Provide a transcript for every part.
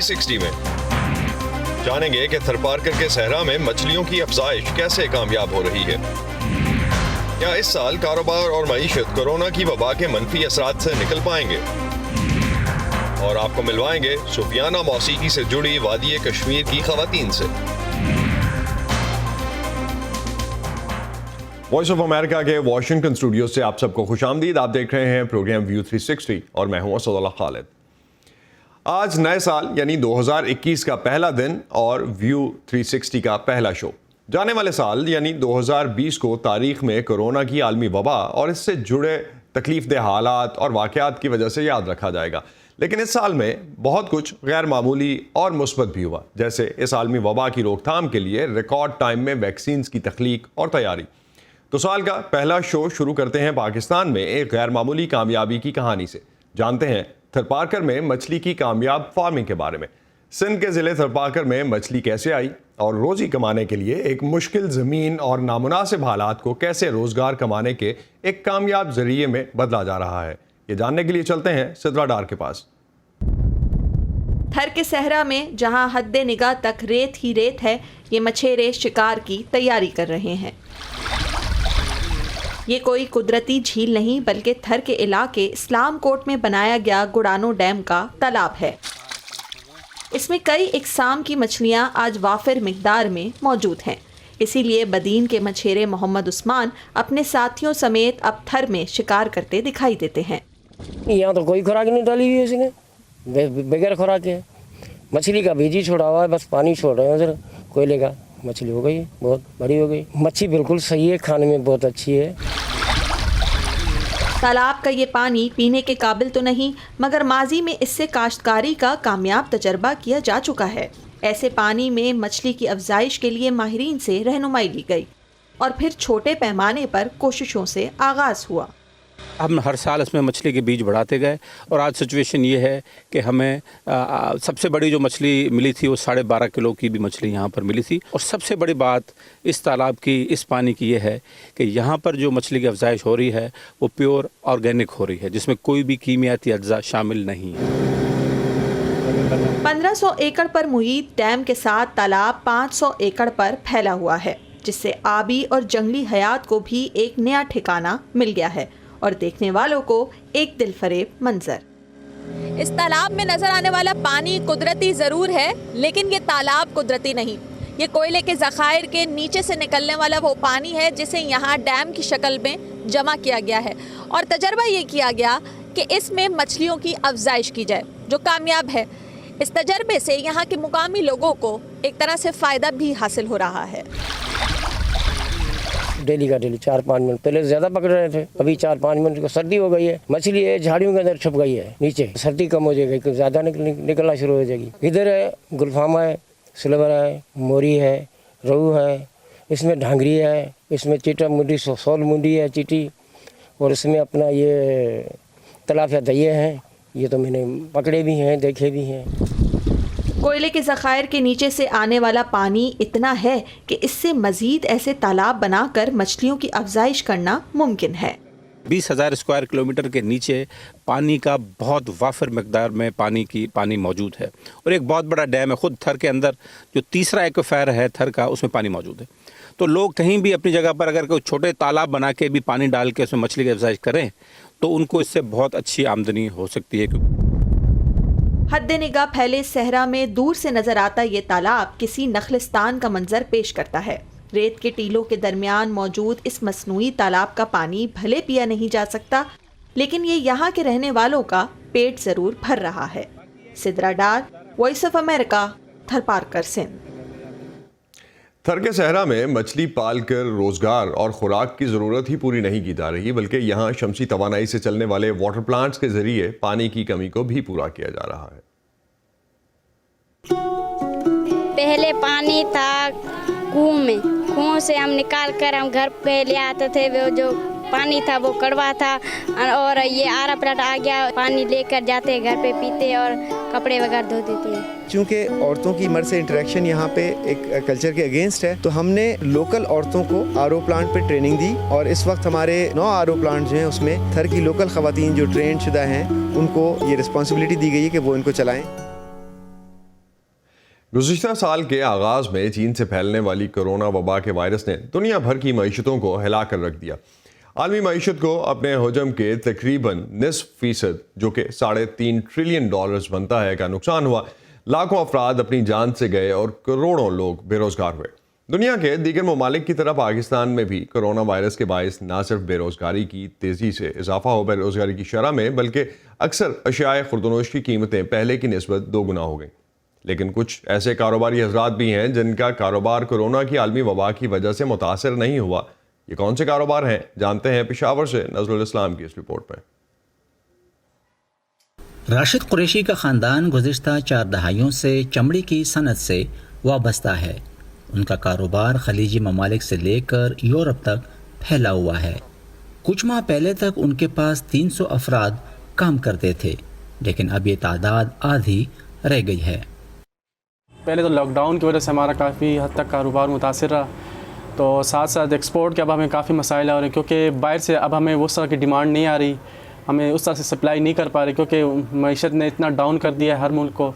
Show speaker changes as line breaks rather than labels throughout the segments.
360 में जानेंगे कि थरपारकर के सहरा में मछलियों की अफजाइश कैसे कामयाब हो रही है। क्या इस साल कारोबार और मईशत कोरोना की वबा के मनफी असरात से निकल पाएंगे? और आपको मिलवाएंगे सुफियाना मौसीकी से जुड़ी वादी कश्मीर की खवातीन से। वॉइस ऑफ अमेरिका के वॉशिंगटन स्टूडियो से आप सबको खुशामदीद। आप देख रहे हैं प्रोग्राम व्यू 360 और मैं हूं असदुल्लाह खालिद। आज नए साल यानी 2021 का पहला दिन और व्यू 360 का पहला शो। जाने वाले साल यानी 2020 को तारीख में कोरोना की आलमी वबा और इससे जुड़े तकलीफदेह हालात और वाक़यात की वजह से याद रखा जाएगा। लेकिन इस साल में बहुत कुछ गैर मामूली और मुस्बत भी हुआ, जैसे इस आलमी वबा की रोकथाम के लिए रिकॉर्ड टाइम में वैक्सीन्स की तख्लीक और तैयारी। तो साल का पहला शो शुरू करते हैं पाकिस्तान में एक गैर मामूली कामयाबी की कहानी से। जानते हैं थरपारकर में मछली की कामयाब फार्मिंग के बारे में। सिंध के ज़िले थरपारकर में मछली कैसे आई और रोज़ी कमाने के लिए एक मुश्किल ज़मीन और नामुनासिब हालात को कैसे रोज़गार कमाने के एक कामयाब ज़रिए में बदला जा रहा है, ये जानने के लिए चलते हैं सिद्रा डार के पास।
थर के सहरा में जहां हद्दे निगाह तक रेत ही रेत है, ये मछेरे शिकार की तैयारी कर रहे हैं। ये कोई कुदरती झील नहीं बल्कि थर के इलाके इस्लाम कोट में बनाया गया गुड़ानो डैम का तालाब है। इसमें कई इकसाम की मछलियां आज वाफिर मिकदार में मौजूद हैं। इसीलिए बदीन के मछेरे मोहम्मद उस्मान अपने साथियों समेत अब थर में शिकार करते दिखाई देते हैं।
यहाँ तो कोई खुराक नहीं डाली हुई है इसने, बगैर खुराक है। मछली का बीज ही छोड़ा हुआ है, बस पानी छोड़ रहे हैं उधर कोयले का। मछली हो गई, बहुत बड़ी हो गई। मच्छी बिल्कुल सही है, खाने में बहुत अच्छी है।
तालाब का ये पानी पीने के काबिल तो नहीं, मगर माजी में इससे काश्तकारी का कामयाब तजर्बा किया जा चुका है। ऐसे पानी में मछली की अफजाइश के लिए माहिरीन से रहनुमाई ली गई और फिर छोटे पैमाने पर कोशिशों से आगाज़ हुआ।
हम हर साल इसमें मछली के बीज बढ़ाते गए और आज सिचुएशन ये है कि हमें सबसे बड़ी जो मछली मिली थी वो 12.5 किलो की भी मछली यहाँ पर मिली थी। और सबसे बड़ी बात इस तालाब की, इस पानी की ये है कि यहाँ पर जो मछली की अफजाइश हो रही है वो प्योर ऑर्गेनिक हो रही है, जिसमें कोई भी कीमियाती अज्जा शामिल नहीं है।
1500 एकड़ पर मुहित डैम के साथ तालाब 500 एकड़ पर फैला हुआ है, जिससे आबी और जंगली हयात को भी एक नया ठिकाना मिल गया है और देखने वालों को एक दिलफरेब मंजर। इस तालाब में नजर आने वाला पानी कुदरती जरूर है, लेकिन ये तालाब कुदरती नहीं। ये कोयले के ज़खायर के नीचे से निकलने वाला वो पानी है जिसे यहाँ डैम की शक्ल में जमा किया गया है और तजर्बा ये किया गया कि इसमें मछलियों की अफजाइश की जाए, जो कामयाब है। इस तजर्बे से यहाँ के मुकामी लोगों को एक तरह से फ़ायदा भी हासिल हो रहा है।
डेली का डेली 4-5 मिनट, पहले ज़्यादा पकड़ रहे थे, अभी 4-5 मिनट को सर्दी हो गई है। मछली है झाड़ियों के अंदर छुप गई है नीचे, सर्दी कम हो जाएगी, ज़्यादा निकलना शुरू हो जाएगी। इधर है गुलफामा है, सिल्वर है, मोरी है, रोहू है, इसमें ढांगरी है, इसमें चीटा मुंडी, सोल मुंडी है चीटी, और इसमें अपना ये तलाफिया दहिए हैं। ये तो मैंने पकड़े भी हैं, देखे भी हैं।
कोयले के ज़खायर के नीचे से आने वाला पानी इतना है कि इससे मजीद ऐसे तालाब बनाकर मछलियों की अफजाइश करना मुमकिन है।
20,000 स्क्वायर किलोमीटर के नीचे पानी का बहुत वाफिर मकदार में पानी मौजूद है और एक बहुत बड़ा डैम है। ख़ुद थर के अंदर जो तीसरा एक्वाफायर है थर का, उसमें पानी मौजूद है। तो लोग कहीं भी अपनी जगह पर अगर कोई छोटे तालाब बना के भी पानी डाल के उसमें मछली की अफजाइश करें तो उनको इससे बहुत अच्छी आमदनी हो सकती है।
हद्दे निगाह फैले सहरा में दूर से नजर आता ये तालाब किसी नखलिस्तान का मंजर पेश करता है। रेत के टीलों के दरमियान मौजूद इस मसनूई तालाब का पानी भले पिया नहीं जा सकता, लेकिन ये यहाँ के रहने वालों का पेट जरूर भर रहा है। Sidra Dar, voice of America, Tharparkar, Sindh.
Thar के सहरा में मछली पाल कर रोजगार और खुराक की ज़रूरत ही पूरी नहीं की जा रही, बल्कि यहाँ शमसी तवानाई से चलने वाले वाटर प्लांट्स के जरिए पानी की कमी को भी पूरा किया जा रहा है।
पहले पानी था कुएं में, कुएं से हम निकाल कर हम घर पे ले आते थे। वो जो पानी था वो कड़वा था और ये आरा प्लांट आ गया, पानी लेकर जाते घर पे पीते और कपड़े वगैरह धो देते हैं।
चूँकि औरतों की मर्द से इंटरेक्शन यहाँ पे एक कल्चर के अगेंस्ट है, तो हमने लोकल औरतों को आरओ प्लांट पे ट्रेनिंग दी और इस वक्त हमारे 9 आरओ प्लांट जो हैं उसमें थर की लोकल खवातीन जो ट्रेंड शुदा हैं उनको ये रिस्पॉन्सिबिलिटी दी गई है कि वो इनको चलाएं।
گزشتہ سال کے آغاز میں چین سے پھیلنے والی کورونا وبا کے وائرس نے دنیا بھر کی معیشتوں کو ہلا کر رکھ دیا. عالمی معیشت کو اپنے حجم کے تقریباً 0.5%، جو کہ $3.5 ٹریلین بنتا ہے، کا نقصان ہوا. لاکھوں افراد اپنی جان سے گئے اور کروڑوں لوگ بے روزگار ہوئے. دنیا کے دیگر ممالک کی طرح پاکستان میں بھی کرونا وائرس کے باعث نہ صرف بے روزگاری کی تیزی سے اضافہ ہو بے روزگاری کی شرح میں، بلکہ اکثر اشیاء خوردونوش کی قیمتیں پہلے کی نسبت 2 گنا ہو گئیں. لیکن کچھ ایسے کاروباری حضرات بھی ہیں جن کا کاروبار کورونا کی عالمی وبا کی وجہ سے متاثر نہیں ہوا. یہ کون سے کاروبار ہیں، جانتے ہیں پشاور سے نظر الاسلام کی اس رپورٹ میں.
راشد قریشی کا خاندان گزشتہ 4 دہائیوں سے چمڑی کی صنعت سے وابستہ ہے. ان کا کاروبار خلیجی ممالک سے لے کر یورپ تک پھیلا ہوا ہے. کچھ ماہ پہلے تک ان کے پاس 300 افراد کام کرتے تھے، لیکن اب یہ تعداد آدھی رہ گئی ہے.
پہلے تو لاک ڈاؤن کی وجہ سے ہمارا کافی حد تک کاروبار متاثر رہا، تو ساتھ ساتھ ایکسپورٹ کے اب ہمیں کافی مسائل آ رہے ہیں، کیونکہ باہر سے اب ہمیں اس طرح کی ڈیمانڈ نہیں آ رہی، ہمیں اس طرح سے سپلائی نہیں کر پا رہے، کیونکہ معیشت نے اتنا ڈاؤن کر دیا ہے ہر ملک کو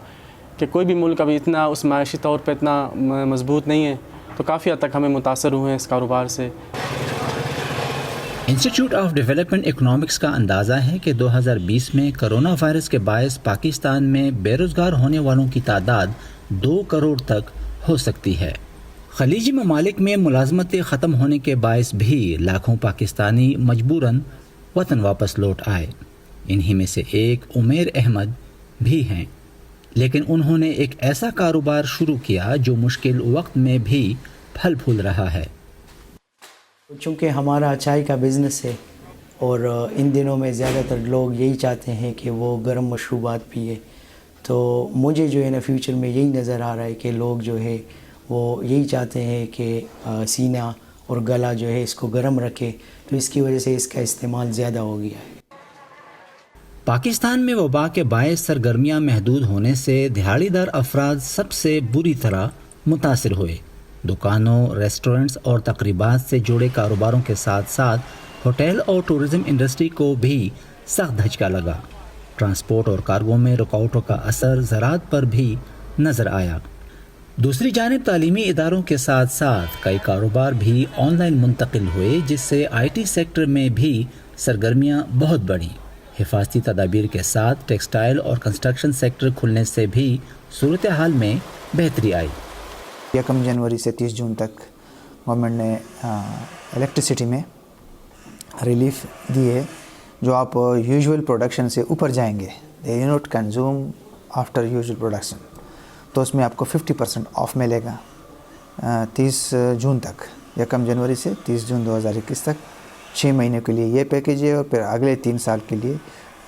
کہ کوئی بھی ملک ابھی اتنا اس معاشی طور پہ اتنا مضبوط نہیں ہے. تو کافی حد تک ہمیں متاثر ہوئے ہیں اس کاروبار سے.
انسٹیٹیوٹ آف ڈیولپمنٹ اکنامکس کا اندازہ ہے کہ 2020 میں کرونا وائرس کے باعث پاکستان میں بے روزگار ہونے والوں کی تعداد 2 کروڑ تک ہو سکتی ہے. خلیجی ممالک میں ملازمتیں ختم ہونے کے باعث بھی لاکھوں پاکستانی مجبوراً وطن واپس لوٹ آئے. انہی میں سے ایک عمیر احمد بھی ہیں، لیکن انہوں نے ایک ایسا کاروبار شروع کیا جو مشکل وقت میں بھی پھل پھول رہا ہے.
چونکہ ہمارا چائے کا بزنس ہے اور ان دنوں میں زیادہ تر لوگ یہی چاہتے ہیں کہ وہ گرم مشروبات پیے، تو مجھے جو ہے نا فیوچر میں یہی نظر آ رہا ہے کہ لوگ جو ہے وہ یہی چاہتے ہیں کہ سینہ اور گلا جو ہے اس کو گرم رکھے، تو اس کی وجہ سے اس کا استعمال زیادہ ہو گیا ہے.
پاکستان میں وبا کے باعث سرگرمیاں محدود ہونے سے دہاڑی دار افراد سب سے بری طرح متاثر ہوئے. دکانوں، ریسٹورنٹس اور تقریبات سے جڑے کاروباروں کے ساتھ ساتھ ہوٹل اور ٹورزم انڈسٹری کو بھی سخت دھچکا لگا. ٹرانسپورٹ اور کارگو میں رکاوٹوں کا اثر زراعت پر بھی نظر آیا. دوسری جانب تعلیمی اداروں کے ساتھ ساتھ کئی کاروبار بھی آن لائن منتقل ہوئے، جس سے آئی ٹی سیکٹر میں بھی سرگرمیاں بہت بڑھیں. حفاظتی تدابیر کے ساتھ ٹیکسٹائل اور کنسٹرکشن سیکٹر کھلنے سے بھی صورتحال میں بہتری آئی.
1 جنوری سے 30 جون تک گورنمنٹ نے الیکٹریسٹی میں ریلیف دی ہے. جو آپ یوزول پروڈکشن سے اوپر جائیں گے، the unit consume after usual production, تو اس میں آپ کو 50% آف ملے گا 30 جون تک. 1 جنوری سے 30 جون 2021 تک 6 مہینے کے لیے یہ پیکیج ہے، اور پھر اگلے 3 سال کے لیے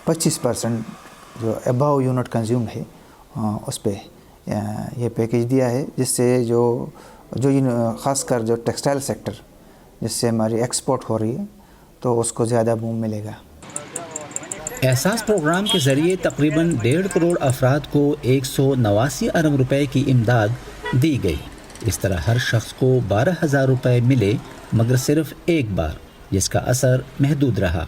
25% جو اباؤ یونٹ کنزیوم ہے اس پہ یہ پیکیج دیا ہے، جس سے جو خاص کر جو ٹیکسٹائل سیکٹر جس سے ہماری ایکسپورٹ ہو رہی ہے تو اس کو زیادہ بوم ملے گا.
احساس پروگرام کے ذریعے تقریباً 1.5 کروڑ افراد کو 189 ارب روپے کی امداد دی گئی. اس طرح ہر شخص کو 12,000 روپے ملے، مگر صرف ایک بار، جس کا اثر محدود رہا.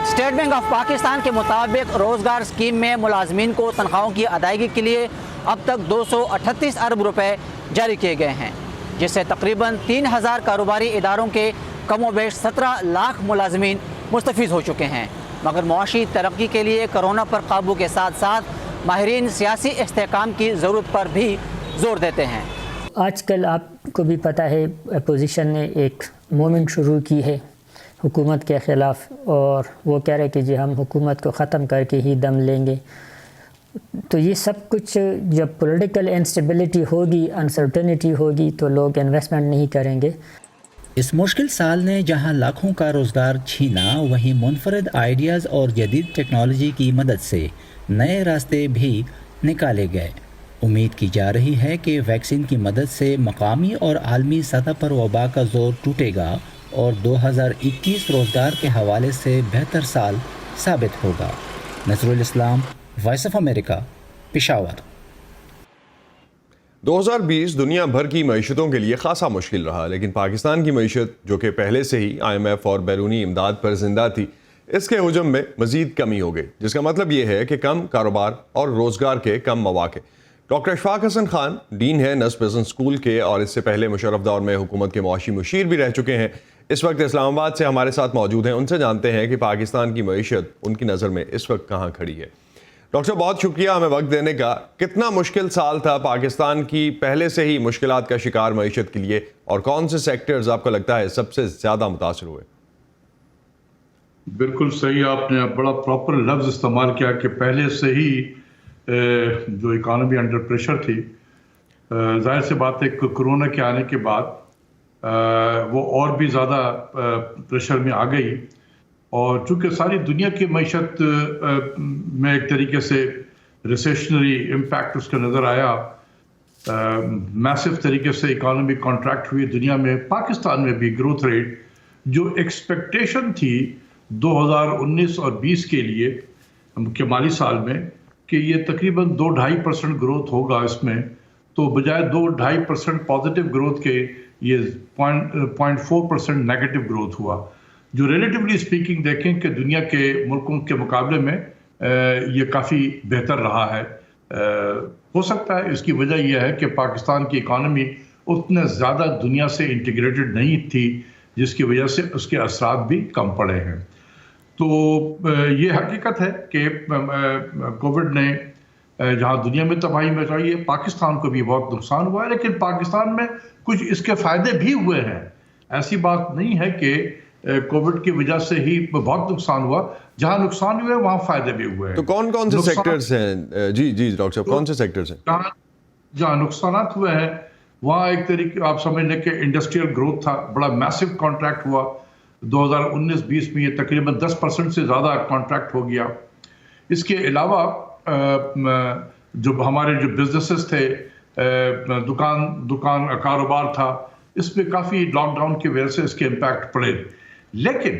اسٹیٹ بینک آف پاکستان کے مطابق روزگار اسکیم میں ملازمین کو تنخواہوں کی ادائیگی کے لیے اب تک 238 ارب روپے جاری کیے گئے ہیں، جس سے تقریباً 3,000 کاروباری اداروں کے کم و بیش 17 لاکھ ملازمین مستفید ہو چکے ہیں. مگر معاشی ترقی کے لیے کرونا پر قابو کے ساتھ ساتھ ماہرین سیاسی استحکام کی ضرورت پر بھی زور دیتے ہیں.
آج کل آپ کو بھی پتہ ہے اپوزیشن نے ایک موومنٹ شروع کی ہے حکومت کے خلاف، اور وہ کہہ رہے کہ جی ہم حکومت کو ختم کر کے ہی دم لیں گے. تو یہ سب کچھ جب پولیٹیکل انسٹیبلٹی ہوگی، انسرٹنٹی ہوگی، تو لوگ انویسٹمنٹ نہیں کریں گے.
اس مشکل سال نے جہاں لاکھوں کا روزگار چھینا، وہیں منفرد آئیڈیاز اور جدید ٹیکنالوجی کی مدد سے نئے راستے بھی نکالے گئے. امید کی جا رہی ہے کہ ویکسین کی مدد سے مقامی اور عالمی سطح پر وبا کا زور ٹوٹے گا اور 2021 روزگار کے حوالے سے بہتر سال ثابت ہوگا. نصر الاسلام، وائس آف امریکہ، پشاور.
2020 دنیا بھر کی معیشتوں کے لیے خاصا مشکل رہا، لیکن پاکستان کی معیشت جو کہ پہلے سے ہی IMF اور بیرونی امداد پر زندہ تھی، اس کے حجم میں مزید کمی ہو گئی، جس کا مطلب یہ ہے کہ کم کاروبار اور روزگار کے کم مواقع. ڈاکٹر اشفاق حسن خان ڈین ہے نصب بزنس اسکول کے اور اس سے پہلے مشرف دور میں حکومت کے معاشی مشیر بھی رہ چکے ہیں. اس وقت اسلام آباد سے ہمارے ساتھ موجود ہیں. ان سے جانتے ہیں کہ پاکستان کی معیشت ان کی نظر میں اس وقت کہاں کھڑی ہے. ڈاکٹر بہت شکریہ ہمیں وقت دینے کا. کتنا مشکل سال تھا پاکستان کی پہلے سے ہی مشکلات کا شکار معیشت کے لیے, اور کون سے سیکٹرز آپ کو لگتا ہے سب سے زیادہ متاثر ہوئے؟
بالکل صحیح, آپ نے بڑا پراپر لفظ استعمال کیا کہ پہلے سے ہی جو اکانومی انڈر پریشر تھی. ظاہر سی بات ہے کہ کرونا کے آنے کے بعد وہ اور بھی زیادہ پریشر میں آ گئی, اور چونکہ ساری دنیا کی معیشت میں ایک طریقے سے ریسیشنری امپیکٹ اس کا نظر آیا, میسو طریقے سے اکانومی کانٹریکٹ ہوئی دنیا میں. پاکستان میں بھی گروتھ ریٹ جو ایکسپیکٹیشن تھی 2019 اور 20 کے لیے کے مالی سال میں کہ یہ تقریباً 2-2.5% گروتھ ہوگا اس میں, تو بجائے 2-2.5% پازیٹیو گروتھ کے یہ 0.4% نیگیٹو گروتھ ہوا, جو ریلیٹیولی اسپیکنگ دیکھیں کہ دنیا کے ملکوں کے مقابلے میں یہ کافی بہتر رہا ہے. ہو سکتا ہے اس کی وجہ یہ ہے کہ پاکستان کی اکانومی اتنے زیادہ دنیا سے انٹیگریٹڈ نہیں تھی, جس کی وجہ سے اس کے اثرات بھی کم پڑے ہیں. تو یہ حقیقت ہے کہ کووڈ نے جہاں دنیا میں تباہی مچائی ہے, پاکستان کو بھی بہت نقصان ہوا ہے, لیکن پاکستان میں کچھ اس کے فائدے بھی ہوئے ہیں. ایسی بات نہیں ہے کہ کووڈ کی وجہ سے ہی بہت نقصان ہوا, جہاں نقصان ہوئے وہاں فائدے بھی ہوئے ہیں.
تو کون کون سے سیکٹرز ہیں؟ جی ڈاکٹر صاحب, کون سے سیکٹرز ہیں
جہاں نقصانات ہوئے ہیں؟ وہاں ایک طریقے آپ سمجھ لیں کہ انڈسٹریل گروتھ تھا, بڑا میسو کانٹریکٹ ہوا 2019-20 میں, یہ تقریباً 10% سے زیادہ کانٹریکٹ ہو گیا. اس کے علاوہ جو ہمارے جو بزنسز تھے, دکان کاروبار تھا, اس میں کافی لاک ڈاؤن کی وجہ سے اس کے امپیکٹ پڑے. لیکن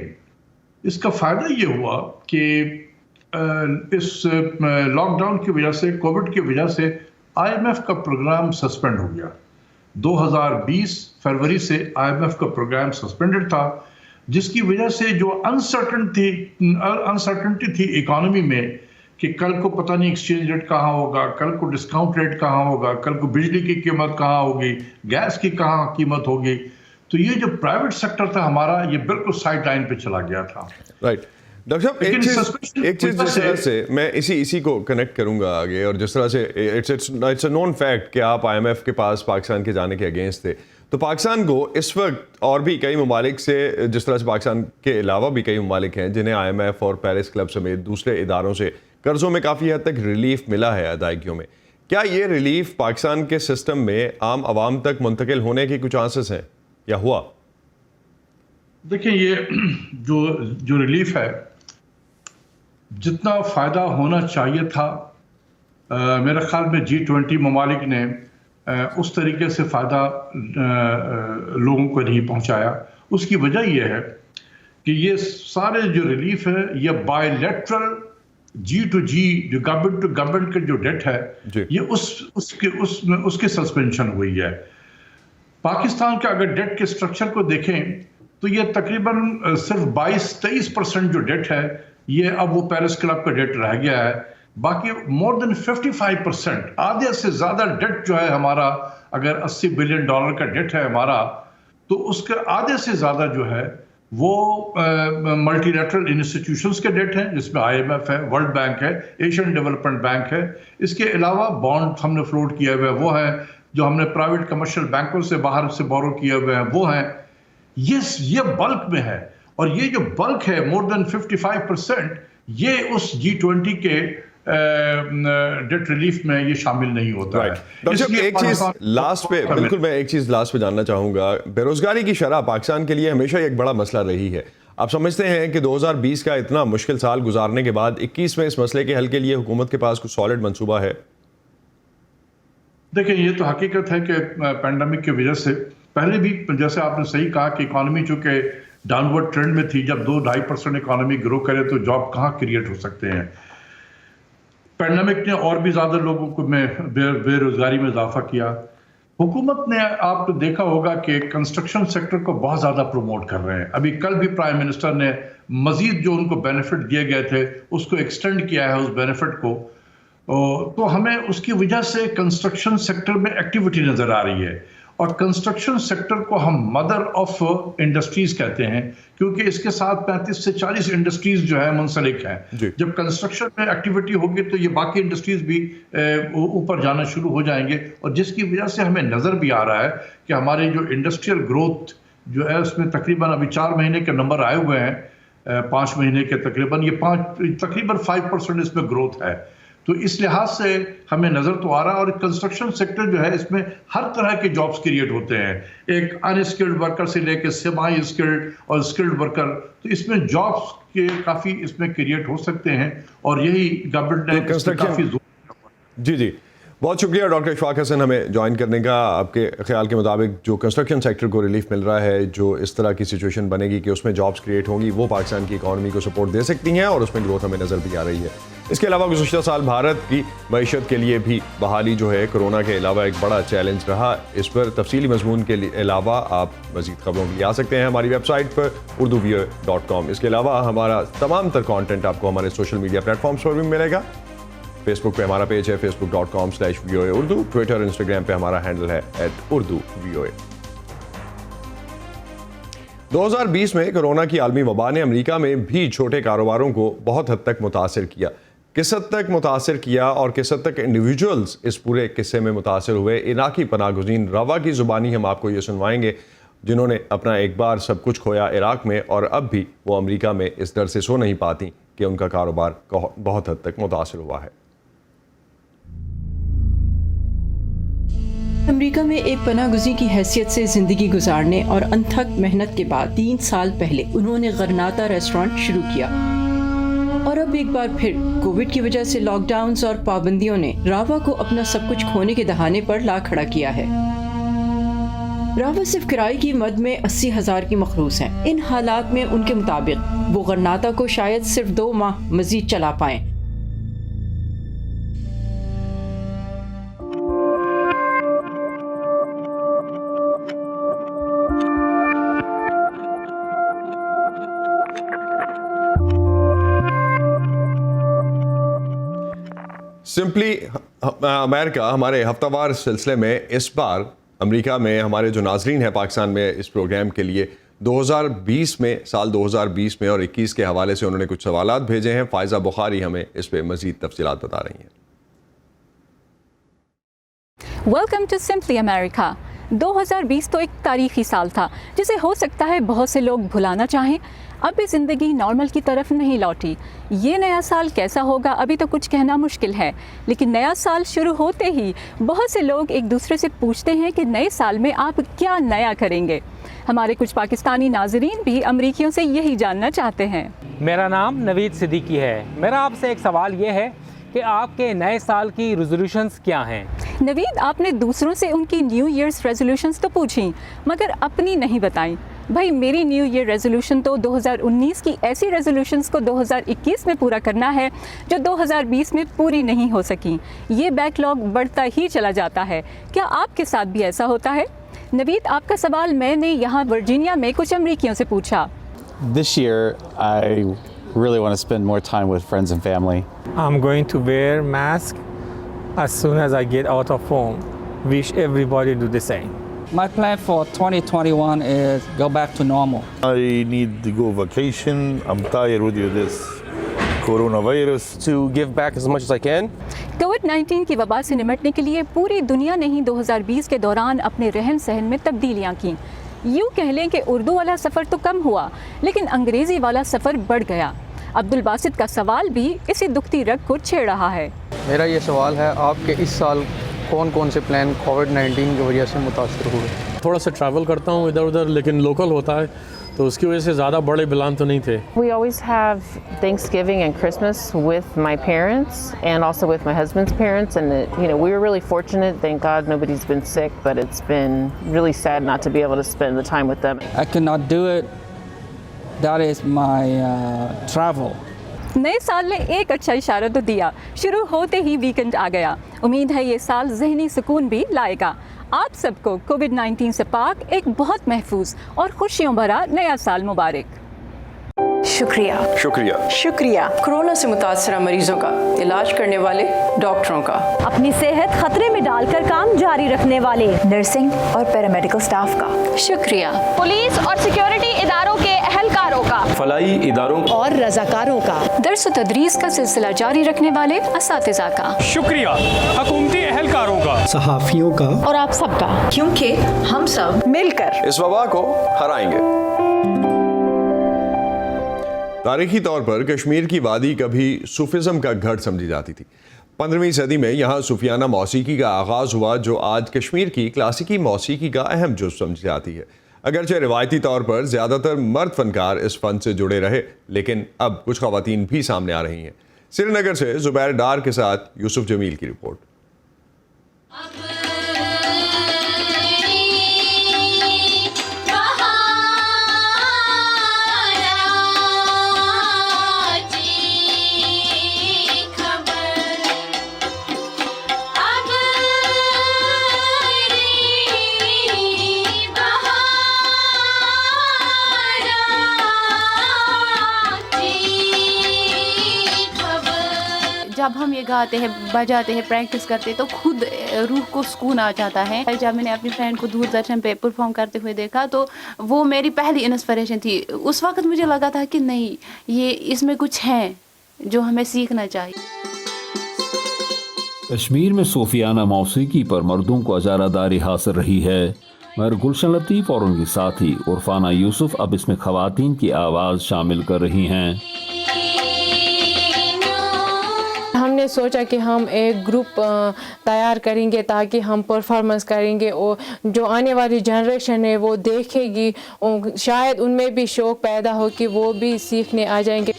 اس کا فائدہ یہ ہوا کہ اس لاک ڈاؤن کی وجہ سے, کووڈ کی وجہ سے IMF کا پروگرام سسپینڈ ہو گیا. 2020 فروری سے IMF کا پروگرام سسپینڈڈ تھا, جس کی وجہ سے جو انسرٹنٹی تھی اکانومی میں کہ کل کو پتہ نہیں ایکسچینج ریٹ کہاں ہوگا, کل کو ڈسکاؤنٹ ریٹ کہاں ہوگا, کل کو بجلی کی قیمت کہاں ہوگی, گیس کی کہاں قیمت ہوگی, تو یہ جو پرائیویٹ سیکٹر تھا ہمارا, یہ بالکل سائڈ لائن پہ چلا گیا تھا.
رائٹ ڈاکٹر صاحب, ایک چیز جس طرح سے میں اسی کو کنیکٹ کروں گا آگے, اور جس طرح سے اٹس اے نون فیکٹ کہ آپ IMF کے پاس پاکستان کے جانے کے اگینسٹ تھے, تو پاکستان کو اس وقت اور بھی کئی ممالک سے, جس طرح سے پاکستان کے علاوہ بھی کئی ممالک ہیں جنہیں IMF اور پیرس کلب سمیت دوسرے اداروں سے قرضوں میں کافی حد تک ریلیف ملا ہے ادائیگیوں میں. کیا یہ ریلیف پاکستان کے سسٹم میں عام عوام تک منتقل ہونے کے کچھ چانسز ہیں یا ہوا؟
دیکھیں, یہ جو ریلیف ہے, جتنا فائدہ ہونا چاہیے تھا, میرے خیال میں G20 ممالک نے اس طریقے سے فائدہ لوگوں کو نہیں پہنچایا. اس کی وجہ یہ ہے کہ یہ سارے جو ریلیف ہے یہ بائی لیٹرل G2G جو گورنمنٹ ٹو گورنمنٹ کا جو ڈیٹ ہے, یہ اس کے سسپینشن ہوئی ہے. پاکستان کا اگر ڈیٹ کے اسٹرکچر کو دیکھیں تو یہ تقریباً صرف 22-23% جو ڈیٹ ہے, یہ اب وہ پیرس کلب کا ڈیٹ رہ گیا ہے. باقی مور دین 55%, آدھے سے زیادہ ڈیٹ جو ہے ہمارا, اگر $80 بلین کا ڈیٹ ہے ہمارا, تو اس کے آدھے سے زیادہ جو ہے وہ ملٹی لیٹرل انسٹیٹیوشنز کے ڈیٹ ہیں, جس میں IMF ہے, ورلڈ بینک ہے, ایشین ڈیولپمنٹ بینک ہے. اس کے علاوہ بانڈ ہم نے فلوٹ کیے ہوئے وہ ہیں, جو ہم نے پرائیویٹ کمرشل بینکوں سے باہر سے بورو کیے ہوئے ہیں وہ ہیں. یہ بلک میں ہے, اور یہ جو بلک ہے مور دین 55%, یہ اس G20 کے ڈیٹ ریلیف میں یہ شامل نہیں ہوتا ہے.
ایک چیز لاسٹ پہ, بالکل میں ایک چیز لاسٹ پہ جاننا چاہوں گا. بے روزگاری کی شرح پاکستان کے لیے ہمیشہ ایک بڑا مسئلہ رہی ہے. آپ سمجھتے ہیں کہ 2020 کا اتنا مشکل سال گزارنے کے بعد 21 میں اس مسئلے کے حل کے لیے حکومت کے پاس کچھ سالڈ منصوبہ ہے؟
دیکھیں, یہ تو حقیقت ہے کہ پینڈیمک کی وجہ سے پہلے بھی, جیسے آپ نے صحیح کہا کہ اکانومی چونکہ ڈاؤن ورڈ ٹرینڈ میں تھی, جب 2-2.5% اکانومی گرو کرے تو جاب کہاں کریٹ ہو سکتے ہیں. پینڈیمک نے اور بھی زیادہ لوگوں کو بے روزگاری میں اضافہ کیا. حکومت نے, آپ نے دیکھا ہوگا کہ کنسٹرکشن سیکٹر کو بہت زیادہ پروموٹ کر رہے ہیں. ابھی کل بھی پرائم منسٹر نے مزید جو ان کو بینیفٹ دیے گئے تھے اس کو ایکسٹینڈ کیا ہے, اس بینیفٹ کو. तो हमें उसकी वजह से कंस्ट्रक्शन सेक्टर में एक्टिविटी नज़र आ रही है, और कंस्ट्रक्शन सेक्टर को हम मदर ऑफ इंडस्ट्रीज कहते हैं, क्योंकि इसके साथ 35 से 40 इंडस्ट्रीज जो है मुंसलिक हैं। जब कंस्ट्रक्शन में एक्टिविटी होगी तो ये बाकी इंडस्ट्रीज भी ऊपर जाना शुरू हो जाएंगे, और जिसकी वजह से हमें नज़र भी आ रहा है कि हमारी जो इंडस्ट्रियल ग्रोथ जो है उसमें तकरीबन अभी 4 महीने के नंबर आए हुए हैं, 5 महीने के तकरीबन, ये तकरीबन 5% इसमें ग्रोथ है। तो इस लिहाज से हमें नज़र तो आ रहा है, और कंस्ट्रक्शन सेक्टर जो है इसमें हर तरह के जॉब्स क्रिएट होते हैं, एक अनस्किल्ड वर्कर से लेकर सेमी स्किल्ड और स्किल्ड वर्कर, तो इसमें जॉब्स के काफ़ी इसमें क्रिएट हो सकते हैं, और यही गवर्नमेंट ने काफ़ी
जी बहुत शुक्रिया डॉक्टर इशफाक हसन हमें ज्वाइन करने का। आपके ख्याल के मुताबिक जो कंस्ट्रक्शन सेक्टर को रिलीफ मिल रहा है, जो इस तरह की सिचुएशन बनेगी कि उसमें जॉब्स क्रिएट होंगी, वो पाकिस्तान की इकॉनमी को सपोर्ट दे सकती हैं, और उसमें ग्रोथ हमें नज़र भी आ रही है। इसके अलावा गुज़श्ता साल भारत की मईशत के लिए भी बहाली जो है कोरोना के अलावा एक बड़ा चैलेंज रहा। इस पर तफसीली मजमून के अलावा आप मज़ीद खबरों के लिए आ सकते हैं हमारी वेबसाइट पर urduvoa.com। इसके अलावा हमारा तमाम तर कॉन्टेंट आपको हमारे सोशल मीडिया प्लेटफॉर्म्स पर भी मिलेगा। फेसबुक पे हमारा पेज है facebook.com/VOA Urdu, ट्विटर और इंस्टाग्राम पे हमारा हैंडल है @urduvoa। 2020 में कोरोना की आलमी वबा ने अमेरिका में भी छोटे कारोबारों को बहुत हद तक मुतासिर किया। किस हद तक मुतासिर किया और किस हद तक इंडिविजुअल्स इस पूरे किस्से में मुतासिर हुए, इराकी पनाहगुज़ीन रवा की ज़ुबानी हम आपको ये सुनवाएंगे, जिन्होंने अपना एक बार सब कुछ खोया इराक में, और अब भी वो अमेरिका में इस डर से सो नहीं पाती कि उनका कारोबार बहुत हद तक मुतासिर हुआ है।
अमेरिका में एक पनाहगुज़ीर की हैसियत से ज़िंदगी गुजारने और अनथक मेहनत के बाद 3 साल पहले उन्होंने गरनाता रेस्टोरेंट शुरू किया, और अब एक बार फिर कोविड की वजह से लॉकडाउन्स और पाबंदियों ने रावा को अपना सब कुछ खोने के दहाने पर ला खड़ा किया है। रावा सिर्फ किराए की मद में 80,000 की मखरूस हैं। इन हालात में उनके मुताबिक वो गरनाता को शायद सिर्फ 2 माह मजीद चला पाएं।
सिंपली अमेरिका हमारे हफ्तावार सिलसिले में इस बार अमेरिका में हमारे जो नाजरीन हैं पाकिस्तान में इस प्रोग्राम के लिए 2020 में साल 2020 में और 21 के हवाले से उन्होंने कुछ सवालात भेजे हैं। फ़ायज़ा बुखारी हमें इस पे मज़ीद तफसीलात बता रही हैं।
Welcome to simply America. 2020 तो एक तारीखी साल था जिसे हो सकता है बहुत से लोग भुलाना चाहें। अब भी ज़िंदगी नॉर्मल की तरफ नहीं लौटी। ये नया साल कैसा होगा अभी तो कुछ कहना मुश्किल है, लेकिन नया साल शुरू होते ही बहुत से लोग एक दूसरे से पूछते हैं कि नए साल में आप क्या नया करेंगे। हमारे कुछ पाकिस्तानी नाजरीन भी अमरीकियों से यही जानना चाहते हैं।
मेरा नाम नवीद सिद्दीकी है। मेरा आपसे एक सवाल ये है कि आपके नए साल की रेजोल्यूशंस क्या हैं?
नवीद, आपने दूसरों से उनकी न्यू ईयर्स रेजोल्यूशंस तो पूछी मगर अपनी नहीं बताई। भाई, मेरी न्यू ईयर रेजोल्यूशन तो 2019 की ऐसी रेजोल्यूशंस को 2021 में पूरा करना है जो 2020 में पूरी नहीं हो सकी। ये बैकलॉग बढ़ता ही चला जाता है। क्या आपके साथ भी ऐसा होता है? नवीद, आपका सवाल मैंने यहाँ वर्जीनिया में कुछ अमरीकियों से पूछा।
This year I really want to spend more time with friends and family.
I'm going to wear mask as soon as I get out of home. Wish everybody do the same.
My plan for 2021 is go back to normal.
I need to go vacation. I'm tired with this coronavirus.
To give back as much as I can.
कोविड-19 की वबा से निपटने के लिए पूरी दुनिया ने ही 2020 के दौरान अपने रहन सहन में तब्दीलियां की। यूँ कह लें कि उर्दू वाला सफ़र तो कम हुआ लेकिन अंग्रेज़ी वाला सफ़र बढ़ गया। अब्दुल बासित का सवाल भी इसी दुखती रग को छेड़ रहा है।
मेरा ये सवाल है, आपके इस साल कौन कौन से प्लान कोविड-19 की वजह से मुतासर हुए?
थोड़ा सा ट्रैवल करता हूँ इधर उधर, लेकिन लोकल होता है तो उसकी वजह से ज़्यादा बड़े प्लान तो नहीं थे।
We always have Thanksgiving and Christmas with my parents and also with my husband's parents, and we were really fortunate. Thank God nobody's been sick, but it's been really sad not to be able to spend the time with them.
I cannot do it. That is my travel.
नए साल ने एक अच्छा इशारा तो दिया। शुरू होते ही वीकेंड आ गया। उम्मीद है ये साल ज़हनी सुकून भी लाएगा। आप सबको कोविड-19 से पाक एक बहुत महफूज और खुशियों भरा नया साल मुबारक।
शुक्रिया।
शुक्रिया।
शुक्रिया। कोरोना से मुतासरा मरीजों का इलाज करने वाले डॉक्टरों का,
अपनी सेहत खतरे में डालकर काम जारी रखने वाले नर्सिंग और पैरामेडिकल स्टाफ का शुक्रिया।
पुलिस और सिक्योरिटी इदारों के अहलकारों का,
फलाई इदारों
और रजाकारों का,
दर्स व तदरीस का सिलसिला जारी रखने वाले असातिज़ा का
शुक्रिया। हुकूमती अहलकारों का,
सहाफ़ियों का,
और आप सबका, क्योंकि हम सब मिलकर
इस वबा को हराएंगे। तारीखी तौर पर कश्मीर की वादी कभी सूफिज़म का गढ़ समझी जाती थी। 15वीं सदी में यहाँ सूफियाना मौसीकी का आगाज़ हुआ, जो आज कश्मीर की क्लासिकी मौसीकी का अहम जुज़ समझी जाती है। अगरचे रिवायती तौर पर ज़्यादातर मर्द फनकार इस फ़न से जुड़े रहे, लेकिन अब कुछ ख़वातीन भी सामने आ रही हैं। श्रीनगर से ज़ुबैर डार के साथ यूसुफ जमील की रिपोर्ट।
जब हम ये गाते हैं, बजाते हैं, प्रैक्टिस करते हैं तो खुद रूह को सुकून आ जाता है। जब मैंने अपनी फ्रेंड को दूरदर्शन पे परफॉर्म करते हुए देखा तो वो मेरी पहली इंस्पिरेशन थी। उस वक्त मुझे लगा था कि नहीं, ये इसमें कुछ है जो हमें सीखना चाहिए।
कश्मीर में सूफियाना मौसीकी पर मर्दों को अजारादारी हासिल रही है, मगर गुलशन लतीफ़ और उनकी साथी उरफाना यूसुफ अब इसमें ख़वातीन की आवाज़ शामिल कर रही हैं।
हमने सोचा कि हम एक ग्रुप तैयार करेंगे ताकि हम परफॉर्मेंस करेंगे और जो आने वाली जनरेशन है वो देखेगी, शायद उनमें भी शौक़ पैदा हो कि वो भी सीखने आ जाएंगे।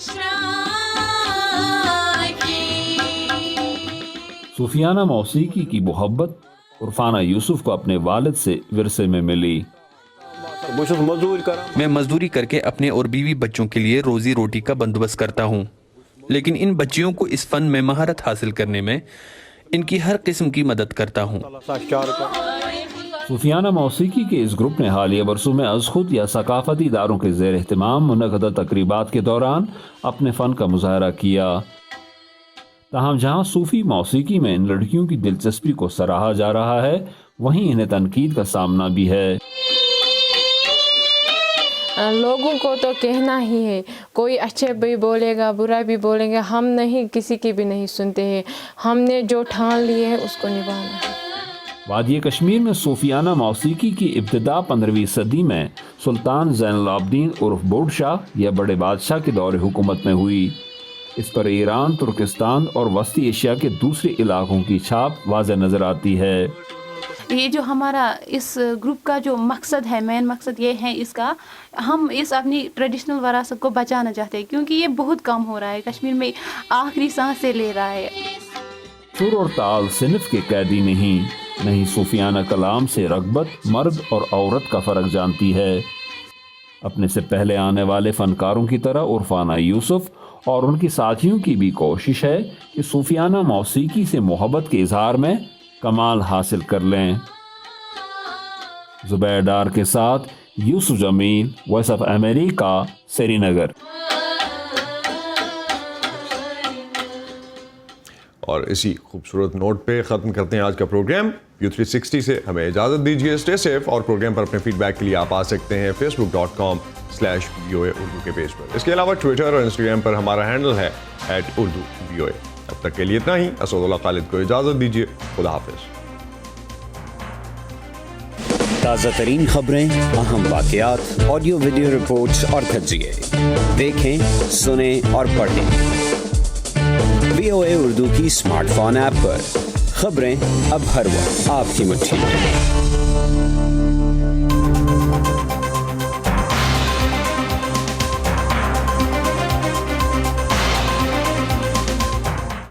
सूफियाना मौसीकी की मोहब्बत उरफाना यूसुफ को अपने वालिद से विरसे में मिली।
मैं मजदूरी करके अपने और बीवी बच्चों के लिए रोजी रोटी का बंदोबस्त करता हूँ, लेकिन इन बच्चियों को इस फन में महारत हासिल करने में इनकी हर किस्म की मदद करता हूँ।
सूफियाना मौसीकी के इस ग्रुप ने हालिया बरसों में अज़ख़ुद या सकाफ़ती इदारों के ज़ेर एहतमाम मुनक़दा तक़रीबात के दौरान अपने फ़न का मुज़ाहरा किया। ताहम जहाँ सूफ़ी मौसीकी में इन लड़कियों की दिलचस्पी को सराहा जा रहा है, वहीं इन्हें तनकीद का सामना भी है।
लोगों को तो कहना ही है, कोई अच्छे भी बोलेगा, बुरा भी बोलेंगे, हम नहीं किसी की भी नहीं सुनते हैं। हमने जो ठान लिए है उसको निभाना है।
वादी कश्मीर में सूफियाना मौसीकी की इब्तिदा 15वीं सदी में सुल्तान ज़ैनुल आबदीन उर्फ बुढ़शाह या बड़े बादशाह के दौरे हुकूमत में हुई। इस पर ईरान, तुर्किस्तान और वस्ती एशिया के दूसरे इलाकों की छाप वाज़ेह नज़र आती है।
ये जो हमारा इस ग्रुप का जो मकसद है, मेन मकसद ये है इसका, हम इस अपनी ट्रेडिशनल विरासत को बचाना चाहते हैं क्योंकि ये बहुत कम हो रहा है, कश्मीर में आखिरी सांसें ले रहा है।
सुर और ताल सिनफ के कैदी नहीं सूफियाना कलाम से रग़बत मर्द और औरत का फ़र्क जानती है। अपने से पहले आने वाले फ़नकारों की तरह उरफाना यूसुफ और उनकी साथियों की भी कोशिश है कि सूफियाना मौसीकी से मोहब्बत के इजहार में कमाल हासिल कर लें। ज़ुबैर डार के साथ Yusuf Jameel, voice of America, Srinagar.
और इसी खूबसूरत नोट पे ख़त्म करते हैं आज का प्रोग्राम। व्यू 360 से हमें इजाज़त दीजिए। Stay safe. और प्रोग्राम पर अपने फीडबैक के लिए आप आ सकते हैं facebook.com/VOA उर्दू के पेज पर। इसके अलावा ट्विटर और इंस्टाग्राम पर हमारा हैंडल है @urduvoa। अब तक के लिए इतना ही। असदुल्लाह खालिद को इजाज़त दीजिए। खुदा हाफिज़।
ताज़ा तरीन खबरें, अहम वाक़यात, ऑडियो वीडियो रिपोर्ट्स और तज्ज़िये देखें, सुनें और पढ़ें VOA उर्दू की स्मार्टफोन ऐप पर। खबरें अब हर वक्त आपकी मुट्ठी में।